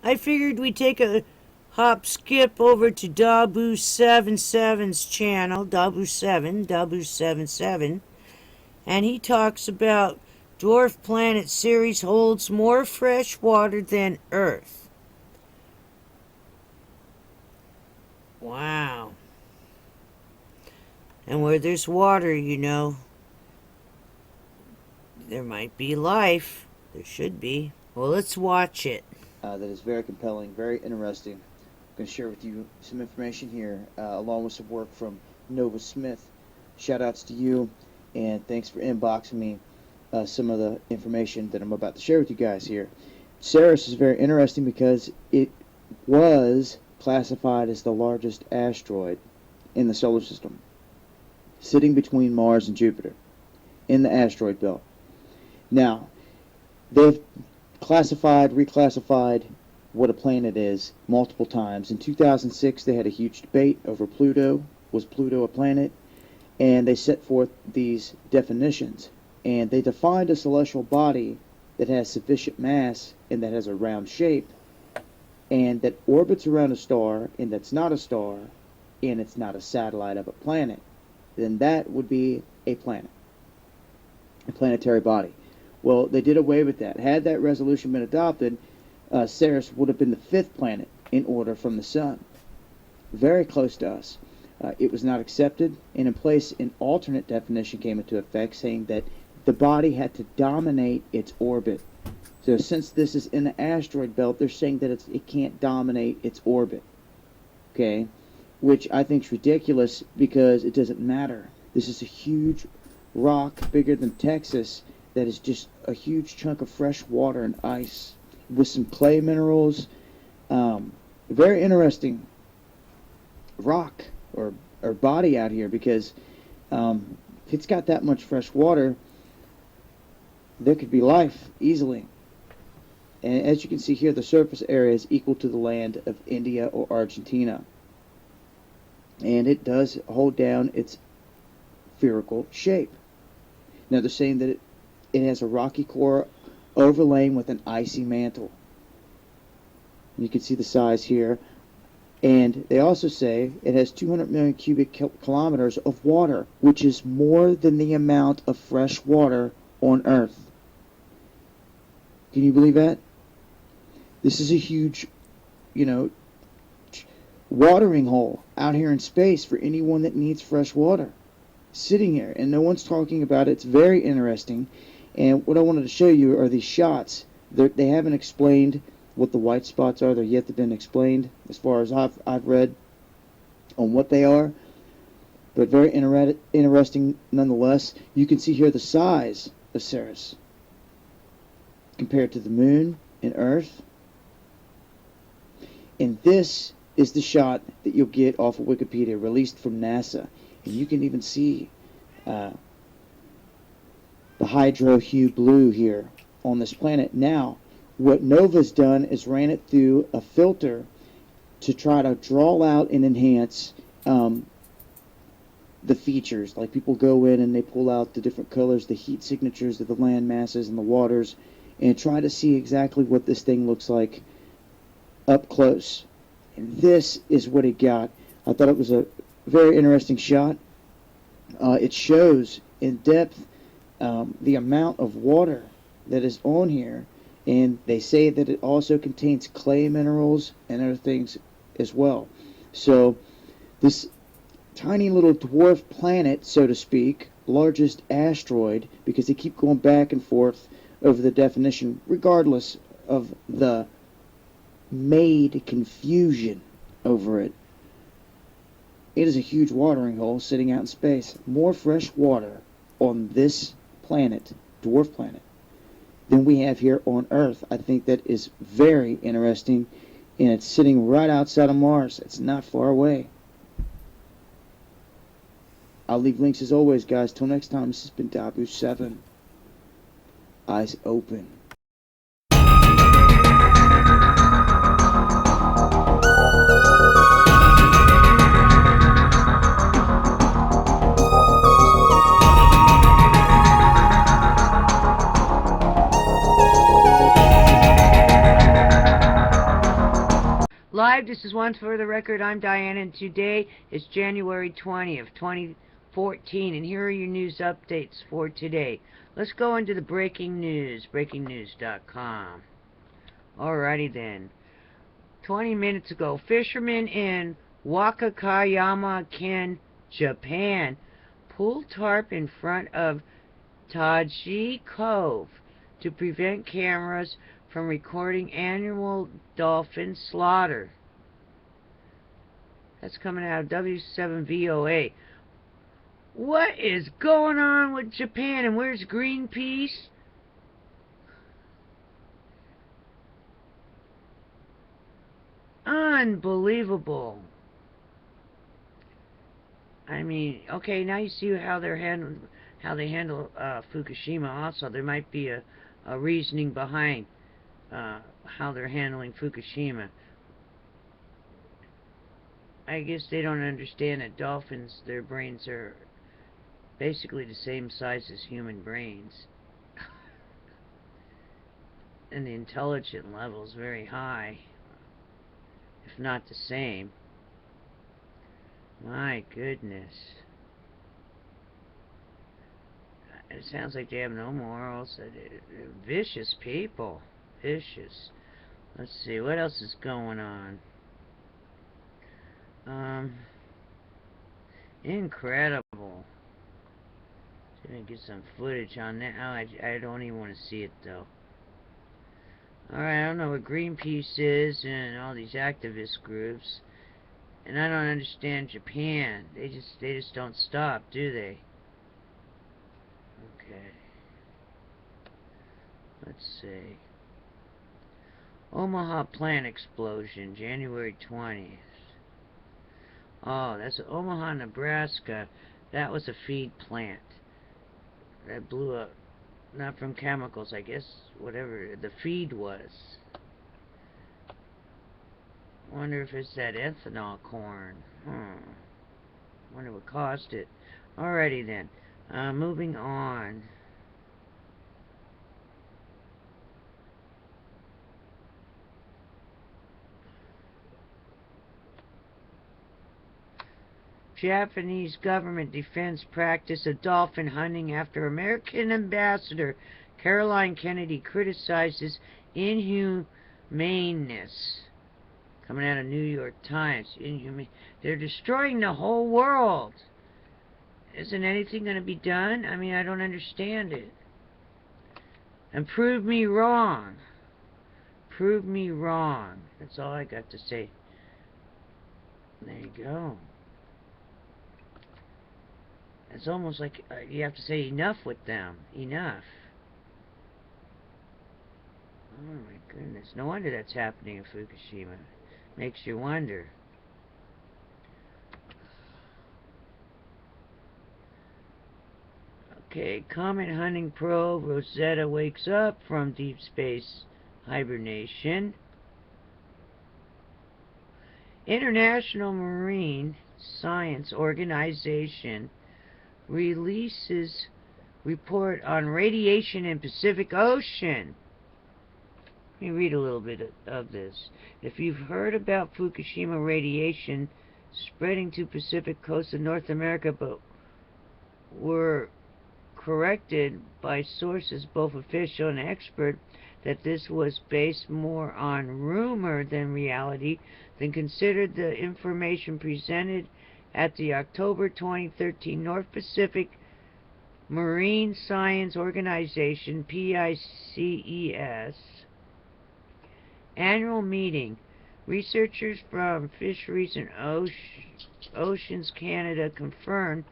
I figured we'd take a hop skip over to Dabu77's channel, Dabu77, and he talks about dwarf planet Ceres holds more fresh water than Earth. Wow. And where there's water, you know, there might be life. There should be. Well, let's watch it. That is very compelling, very interesting. I'm going to share with you some information here, along with some work from Nova Smith. Shout outs to you, and thanks for inboxing me some of the information that I'm about to share with you guys here. Ceres is very interesting because it was classified as the largest asteroid in the solar system, sitting between Mars and Jupiter in the asteroid belt. Now, they've classified, reclassified what a planet is multiple times. In 2006, they had a huge debate over Pluto. Was Pluto a planet? And they set forth these definitions. And they defined a celestial body that has sufficient mass and that has a round shape and that orbits around a star and that's not a star and it's not a satellite of a planet. Then that would be a planet, a planetary body. Well, they did away with that. Had that resolution been adopted, Ceres would have been the fifth planet in order from the Sun. Very close to us. It was not accepted, and in place an alternate definition came into effect saying that the body had to dominate its orbit. So since this is in the asteroid belt, they're saying that it can't dominate its orbit. Okay? Which I think is ridiculous because it doesn't matter. This is a huge rock bigger than Texas that is just a huge chunk of fresh water and ice with some clay minerals. Very interesting rock or body out here because if it's got that much fresh water, there could be life easily. And as you can see here, the surface area is equal to the land of India or Argentina. And it does hold down its spherical shape. Now they're saying that it has a rocky core overlain with an icy mantle. You can see the size here. And they also say it has 200 million cubic kilometers of water, which is more than the amount of fresh water on Earth. Can you believe that? This is a huge, watering hole out here in space for anyone that needs fresh water. Sitting here, and no one's talking about it. It's very interesting. And what I wanted to show you are these shots. They haven't explained what the white spots are. They're yet to been explained as far as I've read on what they are. But very interesting nonetheless. You can see here the size of Ceres compared to the Moon and Earth. And this is the shot that you'll get off of Wikipedia, released from NASA. And you can even see the hydro hue blue here on this planet. Now, what NOVA's done is ran it through a filter to try to draw out and enhance the features. Like people go in and they pull out the different colors, the heat signatures of the land masses and the waters, and try to see exactly what this thing looks like up close. And this is what it got. I thought it was a very interesting shot. It shows in depth the amount of water that is on here, and they say that it also contains clay minerals and other things as well. So this tiny little dwarf planet, so to speak, largest asteroid, because they keep going back and forth over the definition regardless of the made confusion over it. It is a huge watering hole sitting out in space. More fresh water on this planet, dwarf planet, than we have here on Earth. I think that is very interesting, and it's sitting right outside of Mars. It's not far away. I'll leave links as always, guys. Till next time, this has been Dabu7. Eyes open. Live, this is Once for the Record. I'm Diana, and today is January 20th, 2014, and here are your news updates for today. Let's go into the breaking news, breakingnews.com. Alrighty then. 20 minutes ago, fishermen in Wakayama, Ken, Japan, pulled tarp in front of Taji Cove to prevent cameras from recording annual dolphin slaughter. That's coming out of W7VOA. What is going on with Japan, and where's Greenpeace? Unbelievable. I mean, okay, now you see how they handle Fukushima. Also, there might be a reasoning behind how they're handling Fukushima. I guess they don't understand that dolphins, their brains are basically the same size as human brains. And the intelligence level is very high, if not the same. My goodness. It sounds like they have no morals. They're vicious people. Vicious. Let's see, what else is going on? Incredible. See if I can get some footage on that. Oh, I don't even want to see it, though. Alright, I don't know what Greenpeace is and all these activist groups. And I don't understand Japan. They just don't stop, do they? Okay. Let's see. Omaha plant explosion, January 20th. Oh, that's Omaha, Nebraska. That was a feed plant. That blew up. Not from chemicals, I guess. Whatever the feed was. Wonder if it's that ethanol corn. Wonder what caused it. Alrighty then. Moving on. Japanese government defends practice of dolphin hunting after American ambassador Caroline Kennedy criticizes inhumaneness. Coming out of New York Times. Inhumane. They're destroying the whole world. Isn't anything going to be done? I mean, I don't understand it. And prove me wrong. Prove me wrong. That's all I got to say. There you go. It's almost like you have to say enough with them. Enough. Oh my goodness. No wonder that's happening in Fukushima. Makes you wonder. Okay, comet hunting probe Rosetta wakes up from deep space hibernation. International Marine Science Organization releases report on radiation in Pacific Ocean. Let me read a little bit of this. If you've heard about Fukushima radiation spreading to Pacific coast of North America, but were corrected by sources both official and expert that this was based more on rumor than reality, then consider the information presented at the October 2013 North Pacific Marine Science Organization PICES annual meeting. Researchers from Fisheries and Oceans Canada confirmed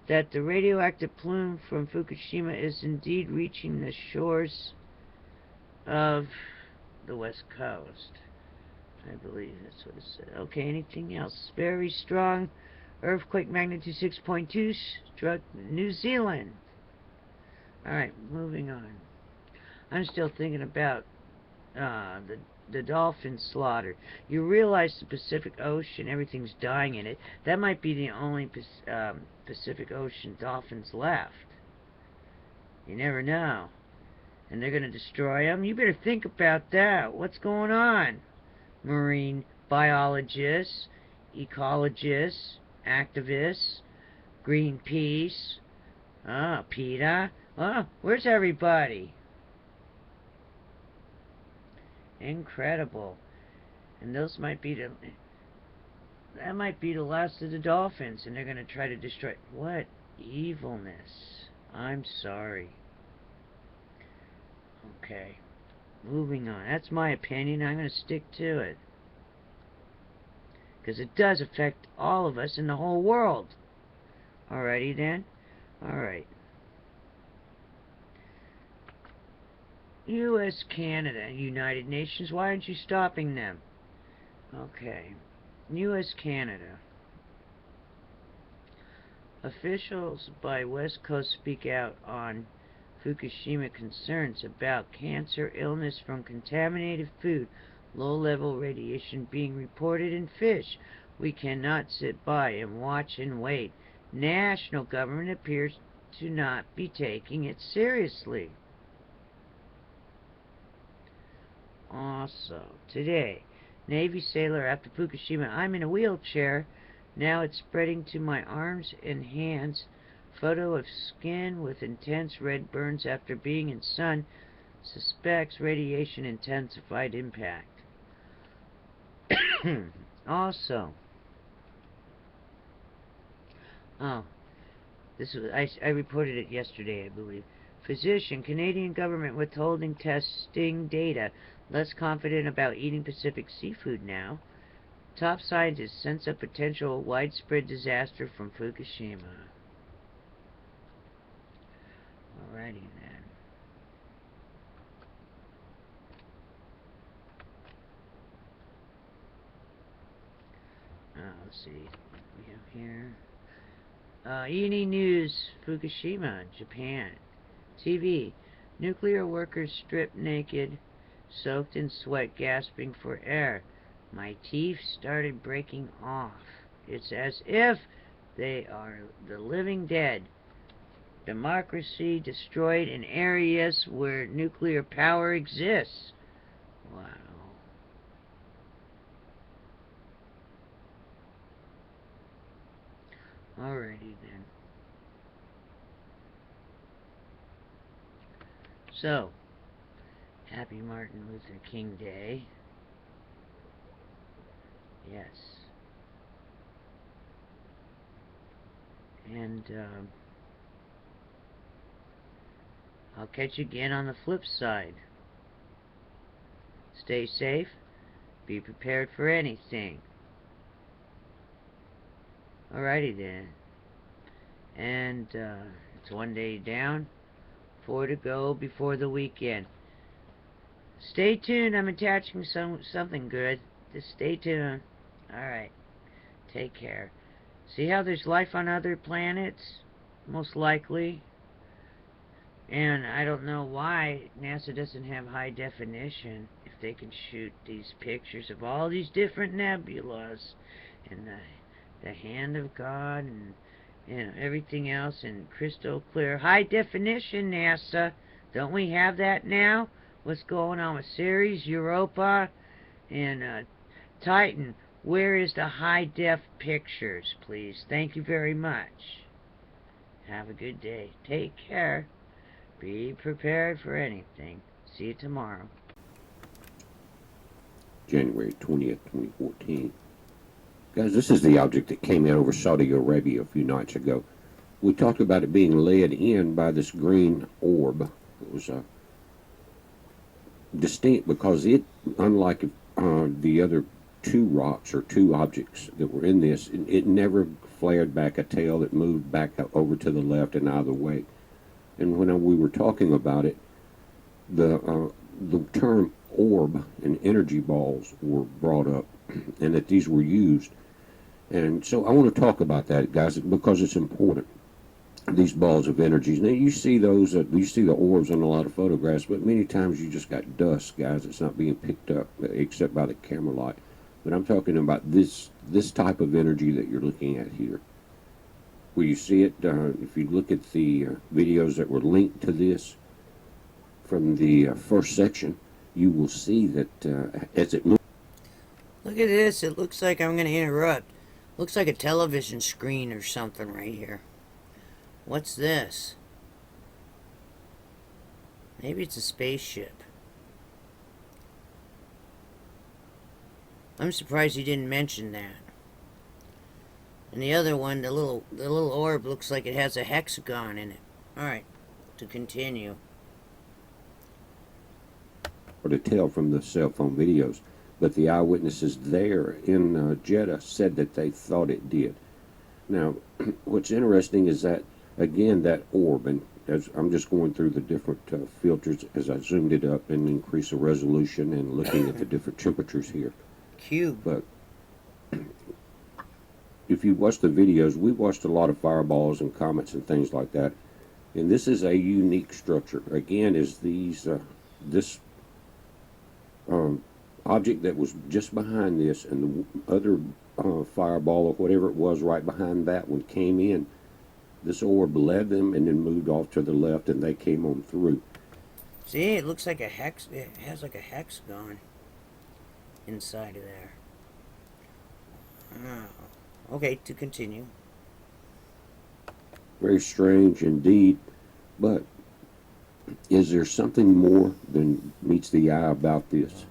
that the radioactive plume from Fukushima is indeed reaching the shores of the west coast. I believe that's what it said. Okay, anything else? Very strong earthquake magnitude 6.2 struck New Zealand. Alright, moving on. I'm still thinking about the dolphin slaughter. You realize the Pacific Ocean, everything's dying in it. That might be the only Pacific Ocean dolphins left. You never know. And they're going to destroy them. You better think about that. What's going on, Marine biologists, ecologists, activists, Greenpeace. Oh, PETA. Oh, where's everybody? Incredible. And those might be that might be the last of the Dolphins, and they're going to try to destroy. What evilness. I'm sorry. Okay. Moving on. That's my opinion. I'm going to stick to it. Because it does affect all of us in the whole world. Alrighty then. Alright. U.S., Canada, United Nations. Why aren't you stopping them? Okay. U.S., Canada. Officials by West Coast speak out on Fukushima concerns about cancer, illness from contaminated food, low-level radiation being reported in fish. We cannot sit by and watch and wait. National government appears to not be taking it seriously. Also, today, Navy sailor after Fukushima. I'm in a wheelchair. Now it's spreading to my arms and hands. Photo of skin with intense red burns after being in sun. Suspects radiation intensified impact. Also, this was I reported it yesterday, I believe. Physician, Canadian government withholding testing data. Less confident about eating Pacific seafood now. Top scientists sense a potential widespread disaster from Fukushima. Alrighty then. Let's see what we have here. E&E News, Fukushima, Japan. TV, nuclear workers stripped naked, soaked in sweat, gasping for air. My teeth started breaking off. It's as if they are the living dead. Democracy destroyed in areas where nuclear power exists. Wow. Alrighty then. So, happy Martin Luther King Day. Yes. And, I'll catch you again on the flip side. Stay safe. Be prepared for anything. Alrighty then. And, it's one day down, 4 to go before the weekend. Stay tuned. I'm attaching something good. Just stay tuned. Alright. Take care. See how there's life on other planets? Most likely. And I don't know why NASA doesn't have high definition if they can shoot these pictures of all these different nebulas and the hand of God and everything else in crystal clear high definition. NASA, don't we have that now? What's going on with Ceres, Europa, and Titan? Where is the high def pictures, please? Thank you very much. Have a good day. Take care. Be prepared for anything. See you tomorrow. January 20th, 2014. Guys, this is the object that came in over Saudi Arabia a few nights ago. We talked about it being led in by this green orb. It was distinct because it, unlike the other two rocks or two objects that were in this, it never flared back a tail that moved back over to the left and either way. And when we were talking about it, the term orb and energy balls were brought up, and that these were used. And so I want to talk about that, guys, because it's important. These balls of energies. Now you see those, you see the orbs on a lot of photographs, but many times you just got dust, guys. It's not being picked up except by the camera light. But I'm talking about this type of energy that you're looking at here. Where you see it, if you look at the videos that were linked to this from the first section, you will see that as it moves. Look Look at this. It looks like I'm going to interrupt. Looks like a television screen or something right here. What's this? Maybe it's a spaceship. I'm surprised he didn't mention that. And the other one, the little orb looks like it has a hexagon in it. Alright, to continue. Or to tell from the cell phone videos. But the eyewitnesses there in Jeddah said that they thought it did. Now, what's interesting is that, again, that orb, and as I'm just going through the different filters as I zoomed it up and increased the resolution and looking at the different temperatures here. Cube. But if you watch the videos, we watched a lot of fireballs and comets and things like that. And this is a unique structure. Again, is these this object that was just behind this, and the other fireball or whatever it was right behind that one came in. This orb led them and then moved off to the left, and they came on through. See, it looks like a hex. It has like a hexagon inside of there. Oh. Okay, to continue. Very strange indeed, but is there something more than meets the eye about this?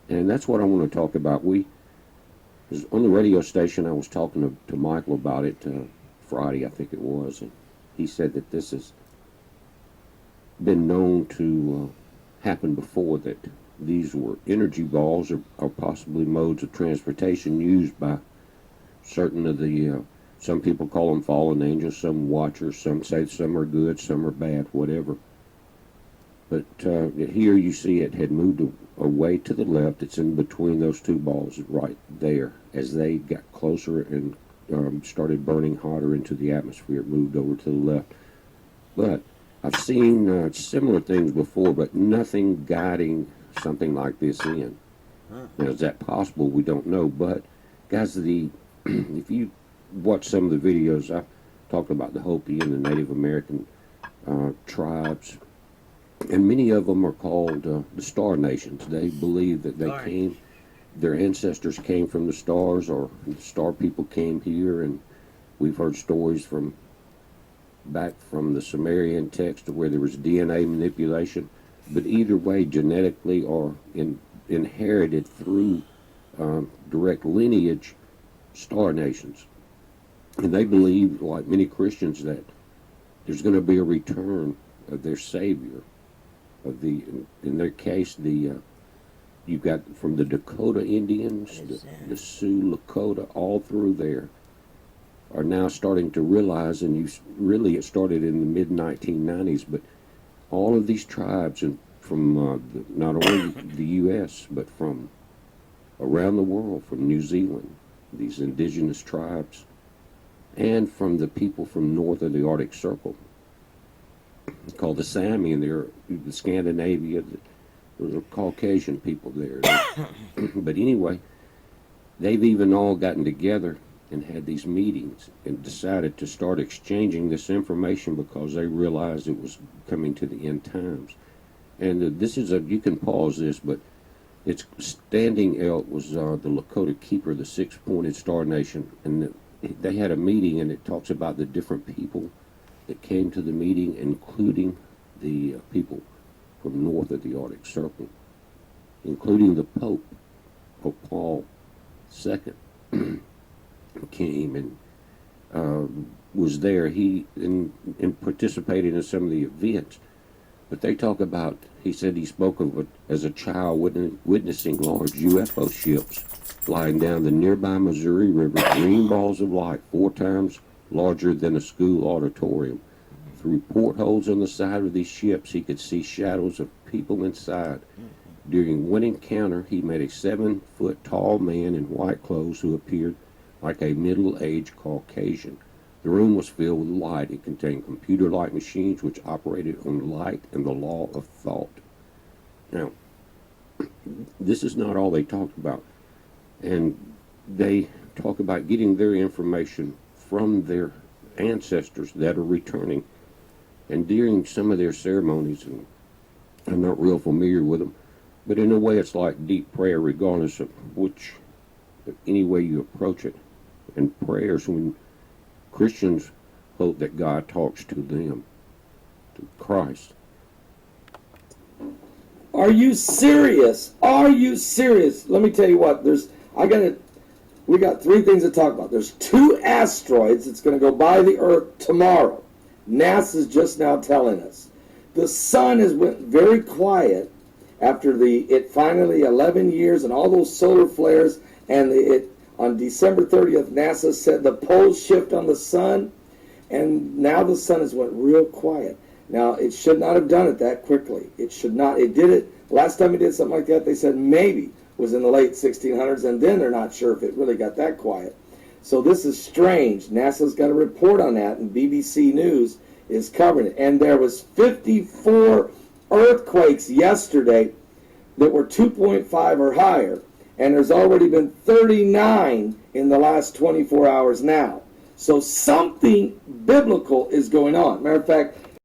And that's what I want to talk about. On the radio station, I was talking to Michael about it Friday, I think it was, and he said that this has been known to happen before, that these were energy balls or possibly modes of transportation used by certain of the, some people call them fallen angels, some watchers, some say some are good, some are bad, whatever. But here you see it had moved away to the left. It's in between those two balls right there. As they got closer and started burning hotter into the atmosphere, it moved over to the left. But I've seen similar things before, but nothing guiding something like this in. Now, is that possible? We don't know. But, guys, if you watch some of the videos, I talked about the Hopi and the Native American tribes. And many of them are called the Star Nations. They believe that their ancestors came from the stars, or the star people came here, and we've heard stories back from the Sumerian text where there was DNA manipulation. But either way, genetically or inherited through direct lineage, Star Nations. And they believe, like many Christians, that there's going to be a return of their Savior. In their case, you've got from the Dakota Indians, the Sioux, Lakota, all through there, are now starting to realize, and it started in the mid-1990s, but all of these tribes, and from not only the U.S., but from around the world, from New Zealand, these indigenous tribes, and from the people from north of the Arctic Circle, called the Sami, and they're the Scandinavia, the Caucasian people there. But anyway, they've even all gotten together and had these meetings and decided to start exchanging this information because they realized it was coming to the end times. And this is you can pause this, but its standing elk was the Lakota Keeper, the six-pointed star nation, and they had a meeting, and it talks about the different people that came to the meeting, including the people from north of the Arctic Circle, including the Pope Paul II came and was there. He and participated in some of the events. But they talk about, he said he spoke of it as a child witnessing large UFO ships flying down the nearby Missouri River, green balls of light 4 times larger than a school auditorium. Through portholes on the side of these ships, he could see shadows of people inside. During one encounter, he met a 7-foot tall man in white clothes who appeared like a middle-aged Caucasian. The room was filled with light. It contained computer-like machines which operated on light and the law of thought. Now, this is not all they talked about. And they talk about getting their information from their ancestors that are returning. And during some of their ceremonies, and I'm not real familiar with them, But in a way, it's like deep prayer, regardless of any way you approach it. And prayers, when Christians hope that God talks to them, to Christ. Are you serious? Are you serious? Let me tell you what. We got 3 things to talk about. There's 2 asteroids that's going to go by the Earth tomorrow. NASA's just now telling us. The sun has went very quiet after it finally 11 years and all those solar flares, and on December 30th, NASA said the poles shift on the sun, and now the sun has went real quiet. Now, it should not have done it that quickly. It should not. It did it. Last time it did something like that, they said maybe was in the late 1600s, and then they're not sure if it really got that quiet. So this is strange. NASA's got a report on that, and BBC News is covering it. And there was 54 earthquakes yesterday that were 2.5 or higher, and there's already been 39 in the last 24 hours now. So something biblical is going on. Matter of fact,